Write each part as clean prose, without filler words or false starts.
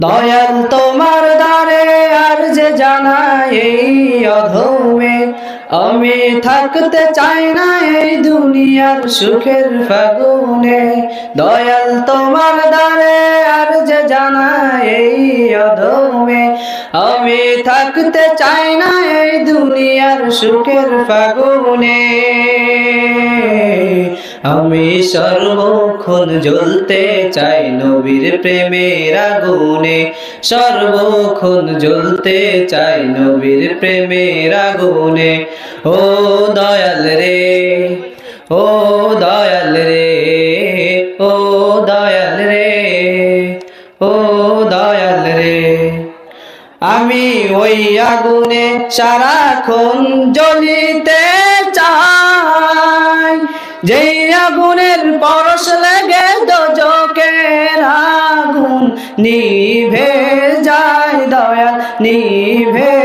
দয়াল তোমার দ্বারে আর যে জানাই এই অধমে, আমি থাকতে চাই না এই দুনিয়ার সুখের ফাগুনে। দয়াল তোমার দ্বারে আর যে জানাই এই অধমে, আমি থাকতে চাই না এই দুনিয়ার সুখের ফাগুনে। আমি সর্বক্ষণ জ্বলতে চাই নবীর প্রেমের আগুনে, সর্বক্ষণ জ্বলতে চাই নবীর প্রেমের আগুনে। ও দয়াল রে, ও দয়াল রে, ও দয়াল রে, ও দয়াল রে। আমি ওই আগুনে সারাক্ষণ জ্বলিতে চাই, যেই আগুনের পরশ লেগে দোজখের আগুন নিভে যায়, দয়াল নিভে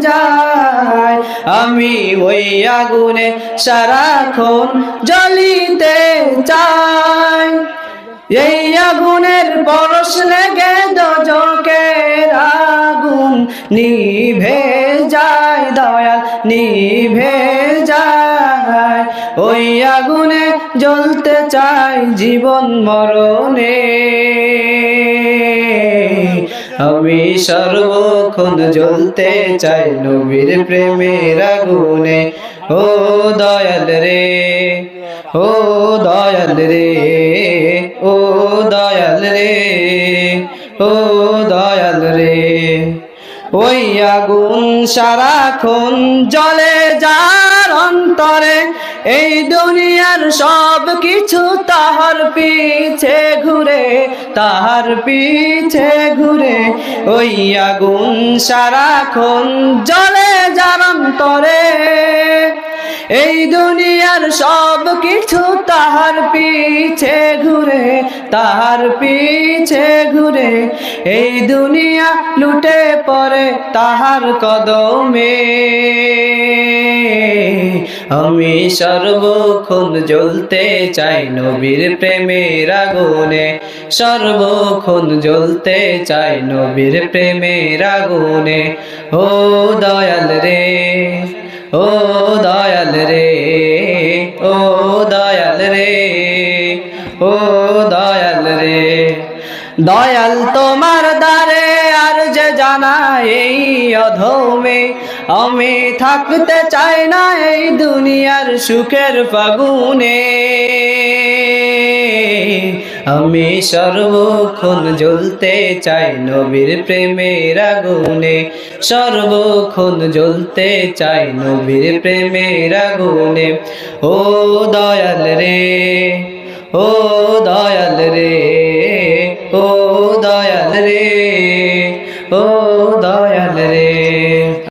যায়। আমি ওই আগুনে সারাক্ষণ জ্বলিতে চাই, এই আগুনের পরশ লেগে দোজখের আগুন নিভে যায়, দয়াল নিভে যায়। ওই আগুনে জ্বলতে চাই জীবন মরণে, আমি সর্বক্ষণ জ্বলতে চাই নবীর প্রেমের আগুনে। ও দয়াল রে, ও দয়াল রে, ও দয়াল রে, ও দয়াল রে। ওই আগুন সারাক্ষণ জ্বলে যার অন্তরে, এই দুনিয়ার সব কিছু তাহার পিছে ঘুরে, তাহার পিছে ঘুরে। ওই আগুন সারাক্ষণ জ্বলে যার অন্তরে, এই দুনিয়ার সব কিছু তাহার পিছে ঘুরে, তাহার পিছে ঘুরে। এই দুনিয়া লুটে পড়ে তাহার কদমে, আমি সর্বক্ষণ জ্বলতে চাই নবীর প্রেমের আগুনে, সর্বক্ষণ জ্বলতে চাই নবীর প্রেমের আগুনে। ও দয়াল রে, ও দয়াল রে, ও দয়াল রে, ও দয়াল রে। দয়াল তোমার দ্বারে আর যে জানাই এই অধমে, আমি থাকতে চাই না এই দুনিয়ার সুখের ফাগুনে। আমি সর্বক্ষণ জ্বলতে চাই নবীর প্রেমের আগুনে, সর্বক্ষণ জ্বলতে চাই নবীর প্রেমের আগুনে। ও দয়াল রে, ও দয়াল রে, ও দয়াল রে।